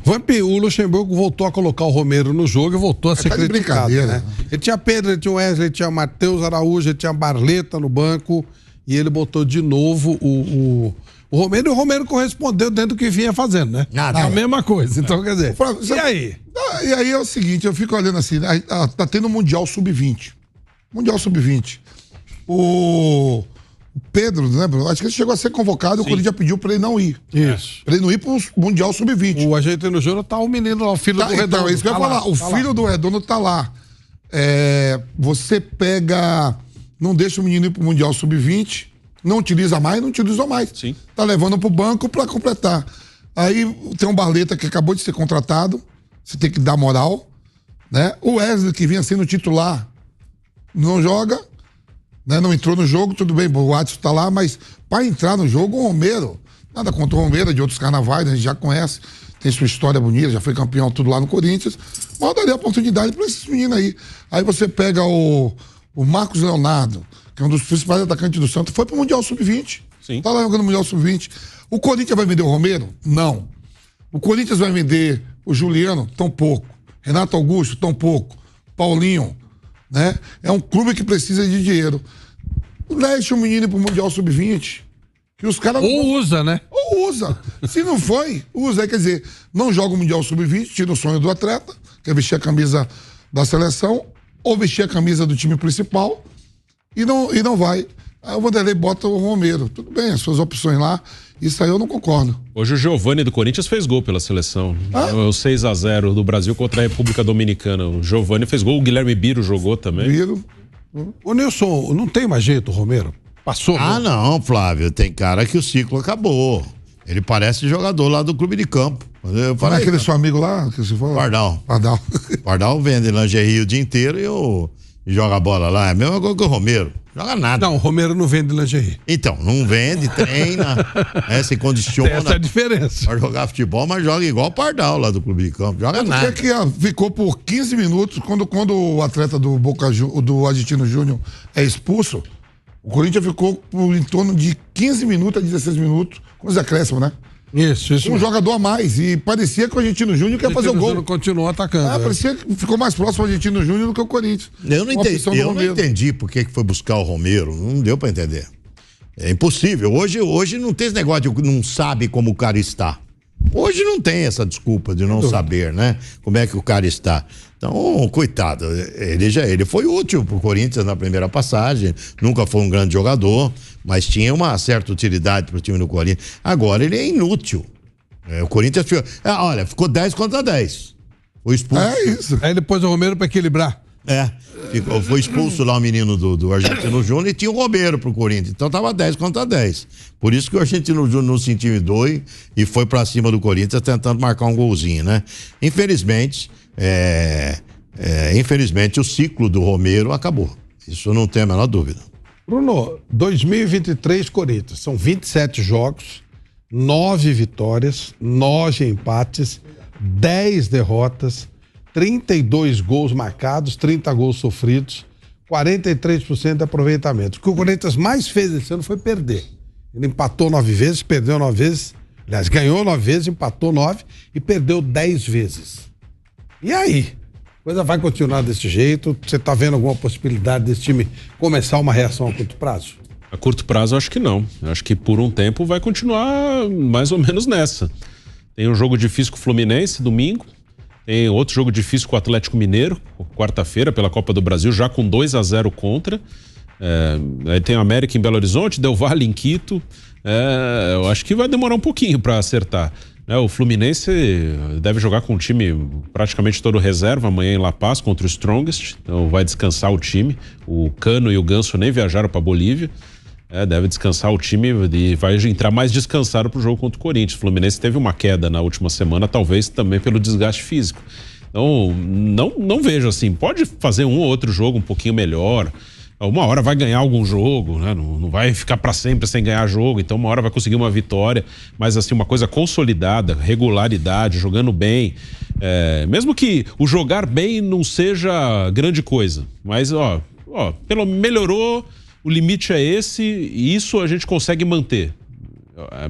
Vampi, o Luxemburgo voltou a colocar o Romero no jogo e voltou a ser criticado, né? Ele tinha Pedro, ele tinha Wesley, ele tinha Matheus Araújo, ele tinha Barleta no banco e ele botou de novo o Romero, e o Romero correspondeu dentro do que vinha fazendo, né? A mesma coisa. Então, quer dizer, e aí? E aí é o seguinte, eu fico olhando assim, tá tendo o Mundial Sub-20. Mundial Sub-20. O Pedro, né? Acho que ele chegou a ser convocado e o Corinthians pediu pra ele não ir. Isso. Pra ele não ir pro Mundial Sub-20. O Argentino Júnior tá o menino lá, o filho do Redondo. Então, é isso que eu ia falar. O filho do Redondo tá lá. Você pega... Não deixa o menino ir pro Mundial Sub-20, não utilizou mais. Sim. Tá levando pro banco pra completar. Aí tem um Barleta que acabou de ser contratado, você tem que dar moral, né? O Wesley, que vinha sendo titular, não joga, né? Não entrou no jogo, tudo bem, o Watson tá lá, mas para entrar no jogo, o Romero, nada contra o Romero, de outros carnavais, a gente já conhece, tem sua história bonita, já foi campeão tudo lá no Corinthians, mas eu daria oportunidade para esses meninos aí. Aí você pega o Marcos Leonardo, que é um dos principais atacantes do Santos, foi pro Mundial Sub-20. Sim. Tá lá jogando no Mundial Sub-20. O Corinthians vai vender o Romero? Não. O Corinthians vai vender o Juliano? Tão pouco. Renato Augusto? Tão pouco. Paulinho, né? É um clube que precisa de dinheiro. Deixa o menino ir pro Mundial Sub-20. Que os caras... Ou usa, né? Ou usa. Se não foi, usa. Quer dizer, não joga o Mundial Sub-20, tira o sonho do atleta, que é vestir a camisa da seleção, ou vestir a camisa do time principal, e não vai. Aí o Vanderlei bota o Romero. Tudo bem, as suas opções lá. Isso aí eu não concordo. Hoje o Giovani do Corinthians fez gol pela seleção. O 6-0 do Brasil contra a República Dominicana. O Giovani fez gol, o Guilherme Biro jogou também. Biro. Ô Nilson, não tem mais jeito o Romero? Passou? Não, Flávio. Tem cara que o ciclo acabou. Ele parece jogador lá do clube de campo. Eu Fala aquele seu amigo lá que você falou? Pardal. Pardal. Pardal vende lingerie o dia inteiro e joga bola lá. É a mesma coisa que o Romero. Joga nada. Não, o Romero não vende lingerie. Então, não vende, treina, se condiciona. Essa é a diferença. Pra jogar futebol, mas joga igual o Pardal lá do clube de campo. Joga nada. Que ficou por 15 minutos, quando o atleta do Argentino Júnior é expulso, o Corinthians ficou por em torno de 15 minutos a 16 minutos com os acréscimos, né? Isso. Um jogador a mais. E parecia que o Argentino Júnior quer fazer o gol. Não continuou atacando. Parecia que ficou mais próximo o Argentino Júnior do que o Corinthians. Eu não entendi por que foi buscar o Romero. Não deu pra entender. É impossível. Hoje não tem esse negócio de não sabe como o cara está. Hoje não tem essa desculpa de não saber, né? Como é que o cara está. Então, coitado, ele foi útil pro Corinthians na primeira passagem, nunca foi um grande jogador, mas tinha uma certa utilidade pro time do Corinthians. Agora ele é inútil. O Corinthians ficou 10 contra 10. Foi expulso. É isso. Aí depois o Romero pra equilibrar. Foi expulso lá o menino do Argentino Júnior e tinha o Romero pro Corinthians. Então tava 10 contra 10. Por isso que o Argentino Júnior não se intimidou e foi pra cima do Corinthians tentando marcar um golzinho, né? Infelizmente, o ciclo do Romero acabou. Isso não tem a menor dúvida. Bruno, 2023 Corinthians, são 27 jogos, 9 vitórias, 9 empates, 10 derrotas, 32 gols marcados, 30 gols sofridos, 43% de aproveitamento. O que o Corinthians mais fez esse ano foi perder. Ele empatou 9 vezes, perdeu 9 vezes, aliás, ganhou 9 vezes, empatou 9 e perdeu 10 vezes. E aí? A coisa vai continuar desse jeito? Você tá vendo alguma possibilidade desse time começar uma reação a curto prazo? A curto prazo, acho que não. Acho que por um tempo vai continuar mais ou menos nessa. Tem um jogo difícil com o Fluminense, domingo. Tem outro jogo difícil com o Atlético Mineiro, quarta-feira, pela Copa do Brasil, já com 2-0 contra. Aí tem o América em Belo Horizonte, Del Valle em Quito. Eu acho que vai demorar um pouquinho para acertar. O Fluminense deve jogar com o time praticamente todo reserva amanhã em La Paz contra o Strongest. Então vai descansar o time. O Cano e o Ganso nem viajaram para Bolívia. Deve descansar o time e vai entrar mais descansado pro jogo contra o Corinthians. O Fluminense teve uma queda na última semana, talvez também pelo desgaste físico. Então, não vejo assim. Pode fazer um ou outro jogo um pouquinho melhor. Uma hora vai ganhar algum jogo, né? Não vai ficar para sempre sem ganhar jogo. Então, uma hora vai conseguir uma vitória. Mas, assim, uma coisa consolidada, regularidade, jogando bem. Mesmo que o jogar bem não seja grande coisa. Mas, melhorou. O limite é esse e isso a gente consegue manter.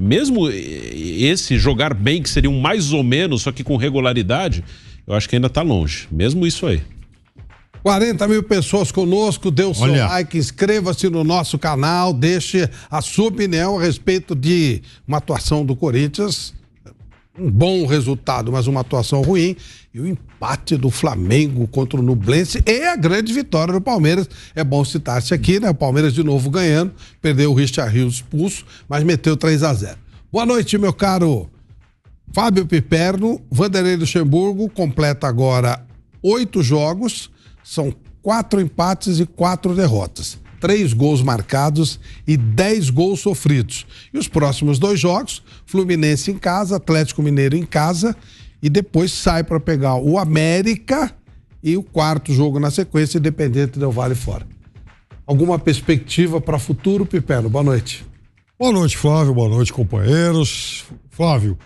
Mesmo esse jogar bem, que seria um mais ou menos, só que com regularidade, eu acho que ainda tá longe. Mesmo isso aí. 40 mil pessoas conosco, dê o seu like, inscreva-se no nosso canal, deixe a sua opinião a respeito de uma atuação do Corinthians, um bom resultado, mas uma atuação ruim, e o empate do Flamengo contra o Nublense e a grande vitória do Palmeiras. É bom citar-se aqui, né? O Palmeiras de novo ganhando, perdeu o Richard Rios expulso, mas meteu 3-0. Boa noite, meu caro Fábio Piperno. Vanderlei Luxemburgo completa agora 8 jogos, são 4 empates e 4 derrotas. 3 gols marcados e 10 gols sofridos. E os próximos 2 jogos, Fluminense em casa, Atlético Mineiro em casa, e depois sai para pegar o América e o 4º jogo na sequência, Independente Del Valle fora. Alguma perspectiva para o futuro, Piperno? Boa noite. Boa noite, Flávio. Boa noite, companheiros. Flávio,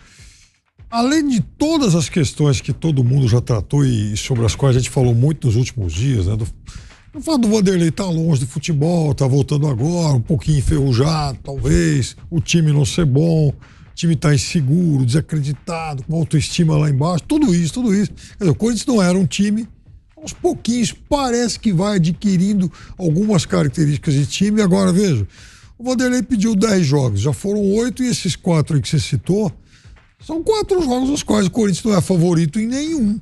além de todas as questões que todo mundo já tratou e sobre as quais a gente falou muito nos últimos dias, né? O fato do Vanderlei estar longe de futebol, tá voltando agora, um pouquinho enferrujado, talvez, o time não ser bom, o time tá inseguro, desacreditado, com autoestima lá embaixo, tudo isso. Quer dizer, o Corinthians não era um time, aos pouquinhos parece que vai adquirindo algumas características de time. Agora, veja, o Vanderlei pediu 10 jogos, já foram 8 e esses 4 aí que você citou, são 4 jogos nos quais o Corinthians não é favorito em nenhum.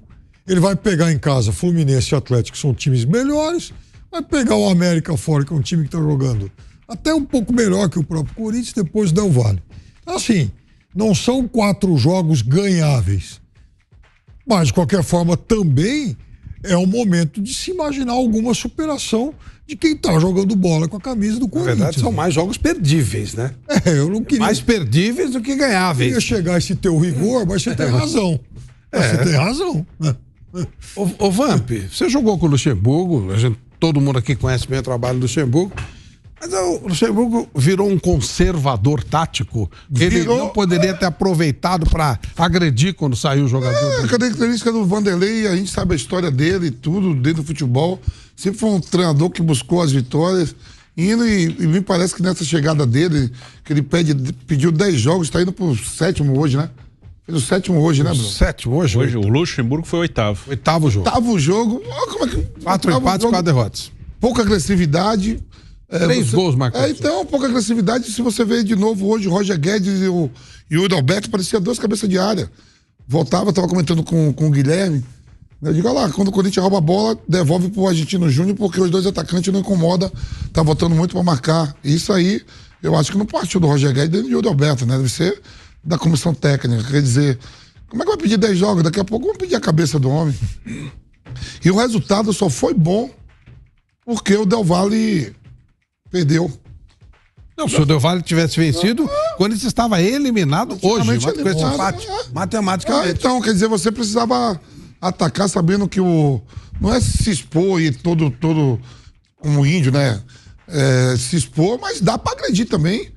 Ele vai pegar em casa Fluminense e Atlético, que são times melhores, vai pegar o América fora, que é um time que está jogando até um pouco melhor que o próprio Corinthians, depois do Del Valle. Assim, não são 4 jogos ganháveis. Mas, de qualquer forma, também é um momento de se imaginar alguma superação de quem está jogando bola com a camisa do Corinthians. Na verdade, são mais jogos perdíveis, né? Eu não queria... Mais perdíveis do que ganháveis. Eu ia chegar a esse teu rigor, mas você tem razão. Você tem razão. Ô Vamp, você jogou com o Luxemburgo, todo mundo aqui conhece bem o trabalho do Luxemburgo, mas o Luxemburgo virou um conservador tático. Ele não poderia ter aproveitado para agredir quando saiu o jogador. A característica do Vanderlei, a gente sabe a história dele, tudo dentro do futebol. Sempre foi um treinador que buscou as vitórias. E me parece que nessa chegada dele, que ele pediu 10 jogos, está indo pro 7º hoje, né? Fez o 7º hoje, né, Bruno? 7º hoje? Hoje, o Luxemburgo foi o 8º. 8º jogo. 8º jogo. Como é que... 4 empates, 4 derrotas. Pouca agressividade. 3 gols marcados. Então, pouca agressividade. Se você vê de novo hoje o Roger Guedes e o Yuri Alberto, parecia 2 cabeças de área. Voltava, estava comentando com o Guilherme. Eu digo, olha lá, quando o Corinthians rouba a bola, devolve pro Argentino Júnior, porque os 2 atacantes não incomodam, tá voltando muito para marcar. Isso aí, eu acho que não partiu do Roger Guedes e do Yuri Alberto, né? Deve ser da comissão técnica. Quer dizer, como é que vai pedir 10 jogos? Daqui a pouco vamos pedir a cabeça do homem. E o resultado só foi bom porque o Del Valle perdeu. Não, se o Del Valle tivesse vencido, o Corinthians estava eliminado hoje, com esse empate, matematicamente. Então, quer dizer, você precisava atacar sabendo que não é se expor e todo como índio, né? Se expor, mas dá pra agredir também.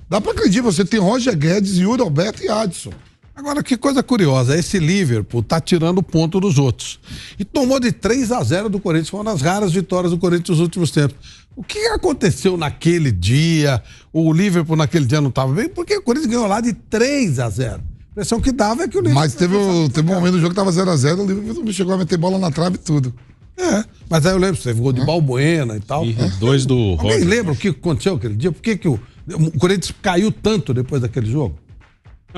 Dá pra acreditar, você tem Roger Guedes, Yuri Alberto e Adson. Agora, que coisa curiosa, esse Liverpool tá tirando ponto dos outros. E tomou de 3-0 do Corinthians, foi uma das raras vitórias do Corinthians nos últimos tempos. O que aconteceu naquele dia? O Liverpool naquele dia não estava bem? Porque o Corinthians ganhou lá de 3-0. A impressão que dava é que o Liverpool... Mas teve um momento do jogo que tava 0-0, o Liverpool chegou a meter bola na trave e tudo. Mas aí eu lembro, teve gol de Balbuena e tal. E 2 do Roger. Alguém lembra o que aconteceu aquele dia? Por que o Corinthians caiu tanto depois daquele jogo?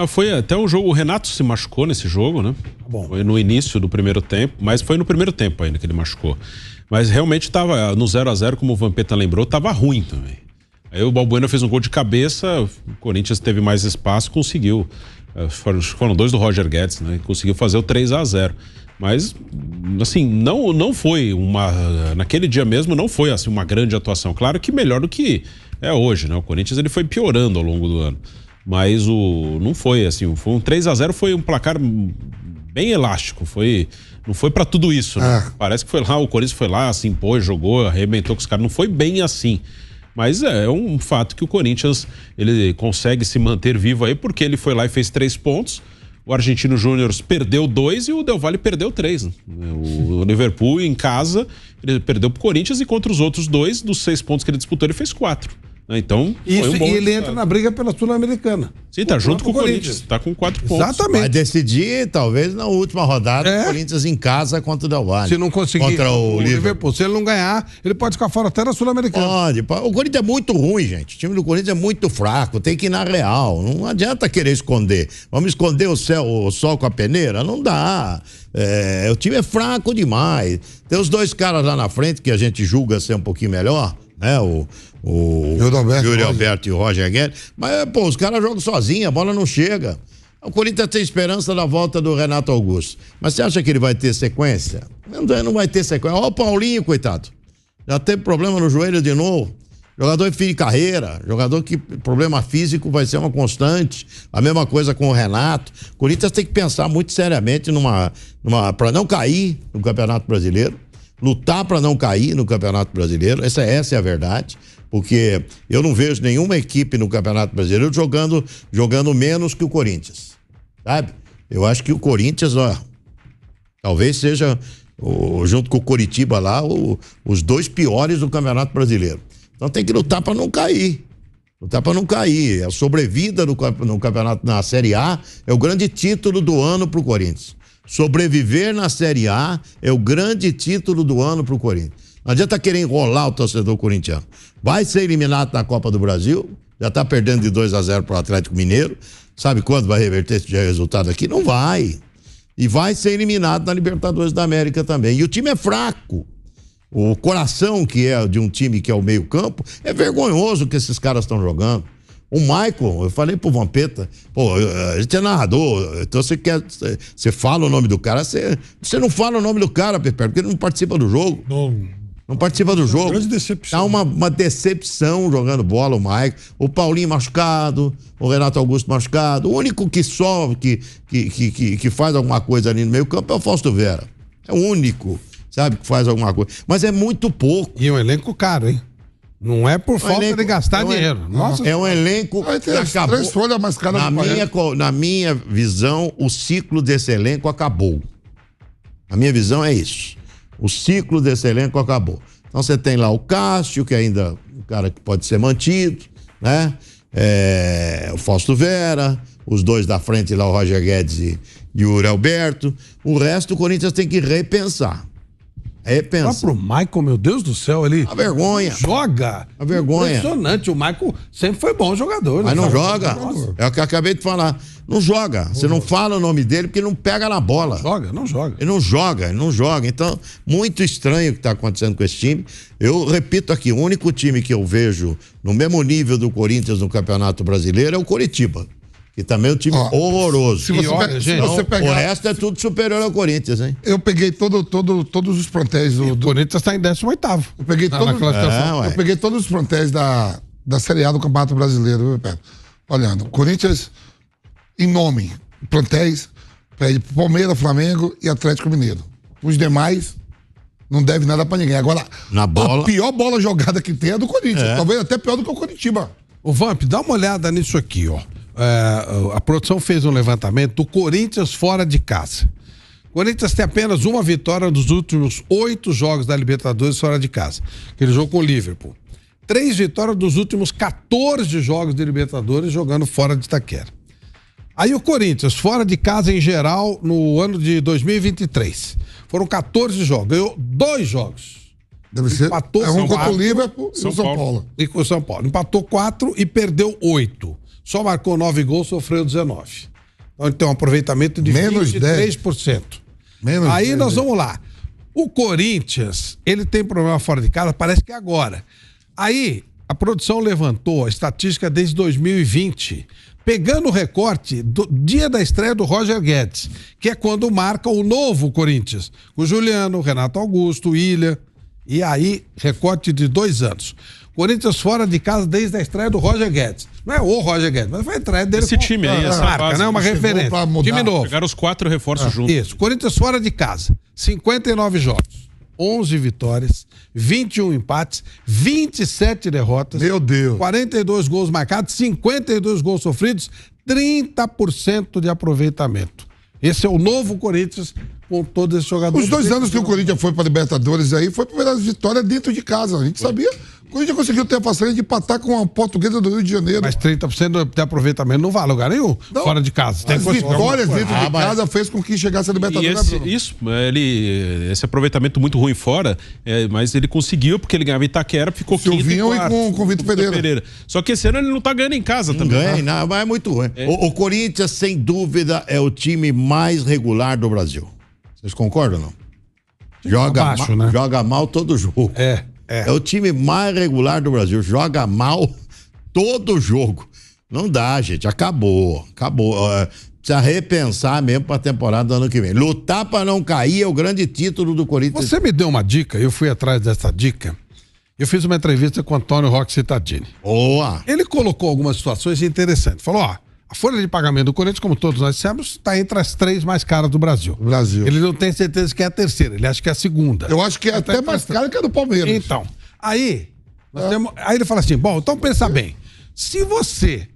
Foi até um jogo, o Renato se machucou nesse jogo, né? Bom. Foi no início do primeiro tempo, mas foi no primeiro tempo ainda que ele machucou. Mas realmente tava no 0-0, como o Vampeta lembrou, tava ruim também. Aí o Balbuena fez um gol de cabeça, o Corinthians teve mais espaço, conseguiu. Foram 2 do Roger Guedes, né? Conseguiu fazer o 3-0. Mas, assim, não foi naquele dia mesmo, não foi assim uma grande atuação. Claro que melhor do que é hoje, né? O Corinthians ele foi piorando ao longo do ano. Mas não foi assim, foi um 3-0, foi um placar bem elástico, não foi pra tudo isso, né? Parece que foi lá, o Corinthians foi lá, se impôs, jogou, arrebentou com os caras, não foi bem assim. Mas é um fato que o Corinthians, ele consegue se manter vivo aí, porque ele foi lá e fez 3 pontos, o Argentino Júnior perdeu 2 e o Del Valle perdeu 3, né? O Liverpool em casa, ele perdeu pro Corinthians e contra os outros 2, dos 6 pontos que ele disputou, ele fez 4. Então, Isso, foi um bom e ele resultado. entra na briga pela Sul-Americana. Sim, tá junto com o Corinthians. Tá com 4 pontos. Exatamente. Vai decidir, talvez, na última rodada, o Corinthians em casa contra o Del Valle. Se não conseguir Contra o Liverpool. se ele não ganhar, ele pode ficar fora até da Sul-Americana. Pode. O Corinthians é muito ruim, gente. O time do Corinthians é muito fraco. Tem que ir na real. Não adianta querer esconder. Vamos esconder o sol com a peneira? Não dá. O time é fraco demais. Tem os 2 caras lá na frente que a gente julga ser um pouquinho melhor, né? O Yuri Alberto e o Roger Guedes. Mas, pô, os caras jogam sozinhos, a bola não chega. O Corinthians tem esperança da volta do Renato Augusto. Mas você acha que ele vai ter sequência? Não vai ter sequência. Olha o Paulinho, coitado. Já teve problema no joelho de novo. Jogador de fim de carreira, jogador que problema físico vai ser uma constante. A mesma coisa com o Renato. O Corinthians tem que pensar muito seriamente para não cair no Campeonato Brasileiro, lutar para não cair no Campeonato Brasileiro. Essa é a verdade, porque eu não vejo nenhuma equipe no Campeonato Brasileiro jogando menos que o Corinthians, sabe? Eu acho que o Corinthians, talvez seja junto com o Coritiba lá os 2 piores do Campeonato Brasileiro. Então tem que lutar para não cair. Lutar para não cair. A sobrevida no campeonato, na Série A, é o grande título do ano pro Corinthians. Sobreviver na Série A é o grande título do ano pro Corinthians. Não adianta querer enrolar o torcedor corintiano. Vai ser eliminado na Copa do Brasil, já tá perdendo de 2-0 pro Atlético Mineiro. Sabe quando vai reverter esse resultado aqui? Não vai. E vai ser eliminado na Libertadores da América também. E o time é fraco. O coração que é de um time que é o meio-campo, é vergonhoso o que esses caras estão jogando. O Michael, eu falei pro Vampeta, a gente é narrador, então você fala o nome do cara, você não fala o nome do cara, Pepe, porque ele não participa do jogo. Não participa do jogo. Grande decepção. Tá uma decepção jogando bola, o Michael. O Paulinho machucado, o Renato Augusto machucado. O único que que faz alguma coisa ali no meio-campo é o Fausto Vera. É o único. Sabe, que faz alguma coisa. Mas é muito pouco. E um elenco caro, hein? Não é por falta de gastar dinheiro. Nossa, é um elenco que acabou. 3 folhas mais caras na minha visão, o ciclo desse elenco acabou. A minha visão é isso. O ciclo desse elenco acabou. Então você tem lá o Cássio, que ainda um cara que pode ser mantido, né? O Fausto Vera, os 2 da frente lá, o Roger Guedes e o Yuri Alberto. O resto o Corinthians tem que repensar. Só pro Michael, meu Deus do céu, ele a vergonha. Joga. A vergonha. Impressionante. O Michael sempre foi bom jogador. Mas não joga. É o que eu acabei de falar. Não joga. Você não fala o nome dele porque ele não pega na bola. Não joga. Ele não joga. Então, muito estranho o que está acontecendo com esse time. Eu repito aqui, o único time que eu vejo no mesmo nível do Corinthians no Campeonato Brasileiro é o Coritiba. Que também é um time horroroso. Se você pegar, o resto é tudo superior ao Corinthians, hein? Eu peguei todos os plantéis do... O Corinthians está em 18º. Eu peguei todos os plantéis da Série A do Campeonato Brasileiro, viu, Pedro? Olhando, Corinthians, em nome, plantéis, Palmeiras, Flamengo e Atlético Mineiro. Os demais não deve nada pra ninguém. Agora, a pior bola jogada que tem é do Corinthians. Talvez até pior do que o Coritiba. Ô, Vamp, dá uma olhada nisso aqui, ó. A produção fez um levantamento do Corinthians fora de casa. O Corinthians tem apenas uma vitória nos últimos 8 jogos da Libertadores fora de casa. Aquele jogo com o Liverpool. 3 vitórias dos últimos 14 jogos de Libertadores jogando fora de Itaquera. Aí o Corinthians, fora de casa em geral, no ano de 2023. Foram 14 jogos. Ganhou 2 jogos. Deve ser. Empatou um contra o Liverpool e o São Paulo. E com o São Paulo. Empatou 4 e perdeu 8. Só marcou 9 gols, sofreu 19. Então ele tem um aproveitamento de menos 23%. Menos aí 10. Nós vamos lá. O Corinthians, ele tem problema fora de casa, parece que é agora. Aí a produção levantou a estatística desde 2020, pegando o recorte do dia da estreia do Roger Guedes, que é quando marca o novo Corinthians. O Juliano, o Renato Augusto, o Willian. E aí, recorte de 2 anos. Corinthians fora de casa desde a estreia do Roger Guedes. Não é o Roger Guedes, mas foi a estreia dele. Esse time aí, essa marca, base, né? Uma referência. Time novo. Pegaram os 4 reforços juntos. Isso. Corinthians fora de casa. 59 jogos. 11 vitórias. 21 empates. 27 derrotas. Meu Deus. 42 gols marcados. 52 gols sofridos. 30% de aproveitamento. Esse é o novo Corinthians com todos esses jogadores. Os 2 anos que o Corinthians foi para Libertadores aí, foi a primeira vitória dentro de casa. A gente sabia. O Corinthians conseguiu ter a façanha de empatar com a Portuguesa do Rio de Janeiro. Mas 30% de aproveitamento não vai a lugar nenhum. Não. Fora de casa. Tem As coisa- vitórias dentro de casa fez com que chegasse a E Libertadores, né, Bruno? esse aproveitamento muito ruim fora, mas ele conseguiu, porque ele ganhava Itaquera, ficou quinto Silvinho e quarto. e com o Vitor Pereira. Só que esse ano ele não tá ganhando em casa Não também. ganha, não, mas é muito ruim. O Corinthians, sem dúvida, é o time mais regular do Brasil. Vocês concordam ou não? Joga, Abaixo, né? joga mal todo jogo. É. É o time mais regular do Brasil. Joga mal todo jogo. Não dá, gente. Acabou. Precisa repensar mesmo pra temporada do ano que vem. Lutar pra não cair é o grande título do Corinthians. Você me deu uma dica, eu fui atrás dessa dica. Eu fiz uma entrevista com o Antônio Roque Cittadini. Boa. Ele colocou algumas situações interessantes. Falou, ó, a folha de pagamento do Corinthians, como todos nós dissemos, está entre as 3 mais caras do Brasil. Ele não tem certeza que é a terceira, ele acha que é a segunda. Eu acho que é até mais caro que a do Palmeiras. Então, aí ele fala assim, bom, então pensa bem, se você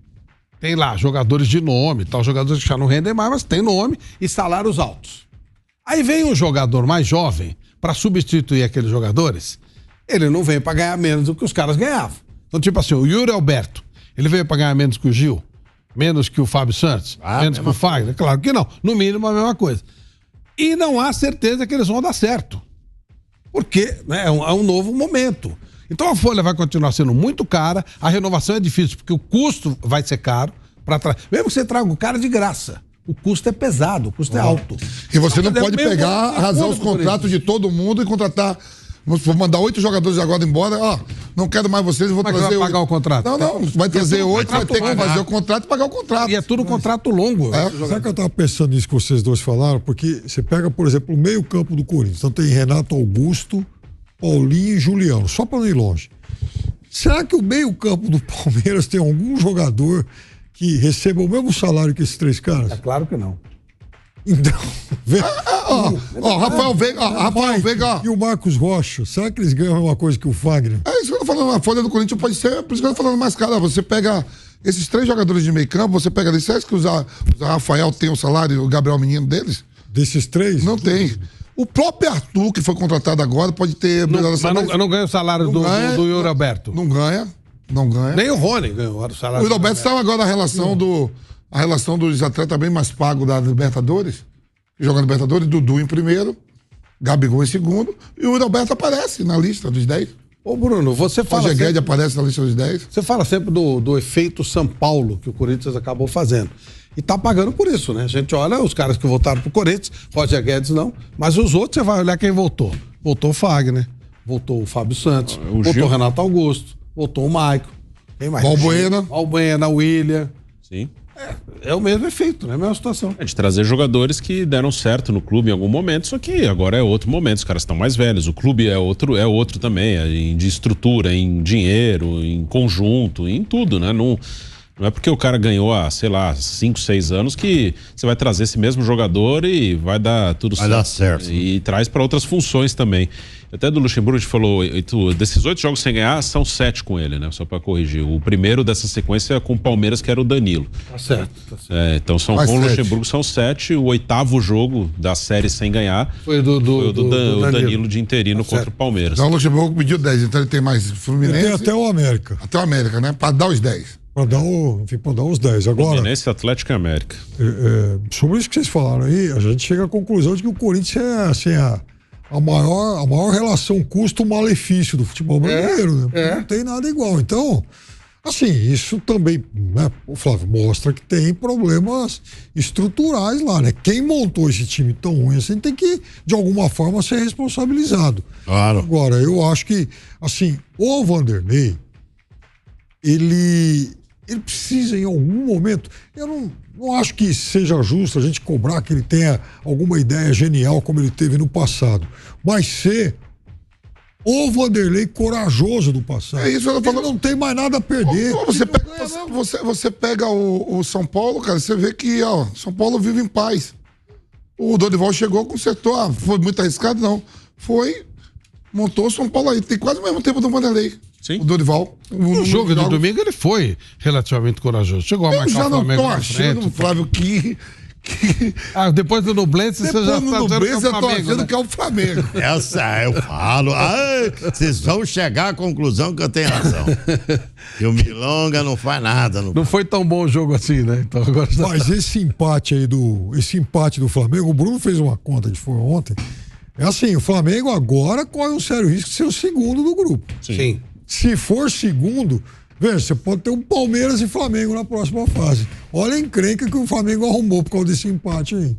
tem lá jogadores de nome, tal, jogadores que já não rendem mais, mas tem nome e salários altos. Aí vem um jogador mais jovem para substituir aqueles jogadores, ele não vem para ganhar menos do que os caras ganhavam. Então, tipo assim, o Yuri Alberto, ele veio para ganhar menos que o Gil? Menos que o Fábio Santos? Menos que o Fagner? Claro que não. No mínimo a mesma coisa. E não há certeza que eles vão dar certo. Porque né, é um novo momento. Então a folha vai continuar sendo muito cara, a renovação é difícil, porque o custo vai ser caro. Mesmo que você traga o cara de graça, o custo é pesado, o custo é alto. E você não Mas é pode meio pegar, loucura arrasar os do Corinthians. contratos de todo mundo e contratar. Vou mandar 8 jogadores agora embora. Ó, não quero mais vocês, vou Como é que trazer. vai pagar o contrato? Não, vai trazer 8, vai ter que fazer o contrato e pagar o contrato. E é tudo contrato longo. Sabe que eu tava pensando nisso que vocês dois falaram? Porque você pega, por exemplo, o meio-campo do Corinthians. Então tem Renato Augusto, Paulinho e Juliano, só para não ir longe. Será que o meio-campo do Palmeiras tem algum jogador que receba o mesmo salário que esses 3 caras? É claro que não. Então, Rafael Veiga, ó. E o Marcos Rocha, será que eles ganham a mesma coisa que o Fagner? É isso que eu tô falando, a folha do Corinthians pode ser, por isso que eu tô falando mais cara. Você pega esses 3 jogadores de meio campo, você pega eles, você acha que o Rafael tem o salário, o Gabriel Menino deles? Desses 3? Não tem. O próprio Arthur, que foi contratado agora, pode ter... Mas não ganha o salário do Yuri Alberto. Não ganha. Nem o Rony ganhou o salário. O Yuri Alberto estava agora na relação a relação dos atletas bem mais pagos da Libertadores, jogando Libertadores, Dudu em primeiro, Gabigol em segundo, e o Yuri Alberto aparece na lista dos 10. Ô Bruno, você fala Roger Guedes sempre, aparece na lista dos 10. você fala sempre do efeito São Paulo que o Corinthians acabou fazendo. E tá pagando por isso, né? A gente olha os caras que votaram pro Corinthians, Roger Guedes não, mas os outros você vai olhar quem votou. Votou o Fagner, votou o Fábio Santos, votou Gil. o Renato Augusto, votou o Maicon. Quem mais? Valbuena, William. Sim. É o mesmo efeito, né? A mesma situação. É de trazer jogadores que deram certo no clube em algum momento, só que agora é outro momento, os caras estão mais velhos, o clube é outro também, de estrutura, em dinheiro, em conjunto, em tudo, né? Não é porque o cara ganhou há, sei lá, 5, 6 anos que você vai trazer esse mesmo jogador e vai dar tudo certo. Vai dar certo. E traz para outras funções também. Até do Luxemburgo a gente falou, desses 8 jogos sem ganhar, são 7 com ele, né? Só para corrigir. O primeiro dessa sequência é com o Palmeiras, que era o Danilo. Tá certo. Então com o Luxemburgo são 7, o 8º jogo da série sem ganhar Foi o do Danilo de interino contra o Palmeiras. Então o Luxemburgo pediu 10, então ele tem mais Fluminense. Tem até o América. Até o América, né? Para dar os 10. Para dar os 10. Agora, Fluminense, Atlético e América. sobre isso que vocês falaram aí, a gente chega à conclusão de que o Corinthians é assim, a maior relação custo-malefício do futebol brasileiro. Né? Não tem nada igual. Então, assim, isso também, né, o Flávio, mostra que tem problemas estruturais lá, né? Quem montou esse time tão ruim assim tem que, de alguma forma, ser responsabilizado. Claro. Agora, eu acho que, assim, o Vanderlei, ele precisa em algum momento, eu não acho que seja justo a gente cobrar que ele tenha alguma ideia genial como ele teve no passado, mas ser o Vanderlei corajoso do passado. É isso, eu tô falando. Ele não tem mais nada a perder. Você pega o São Paulo, cara, você vê que São Paulo vive em paz. O Dorival chegou, consertou, foi muito arriscado, não. Montou o São Paulo aí, tem quase o mesmo tempo do Vanderlei. Sim. O Dorival. No jogo do domingo ele foi relativamente corajoso. Chegou a marcar Eu já o não Flamengo tô na achando, frente. Flávio, Depois do Nublense, você já Depois tá no achando que é o Nublense, eu tô Flamengo, achando né? que é o Flamengo. Essa eu falo. Vocês vão chegar à conclusão que eu tenho razão. E o Milonga não faz nada. Não foi tão bom o jogo assim, né? Então agora já... Mas esse empate do Flamengo, o Bruno fez uma conta, foi ontem. É assim, o Flamengo agora corre um sério risco de ser o segundo do grupo. Sim. Se for segundo, veja, você pode ter um Palmeiras e Flamengo na próxima fase. Olha a encrenca que o Flamengo arrumou por causa desse empate aí.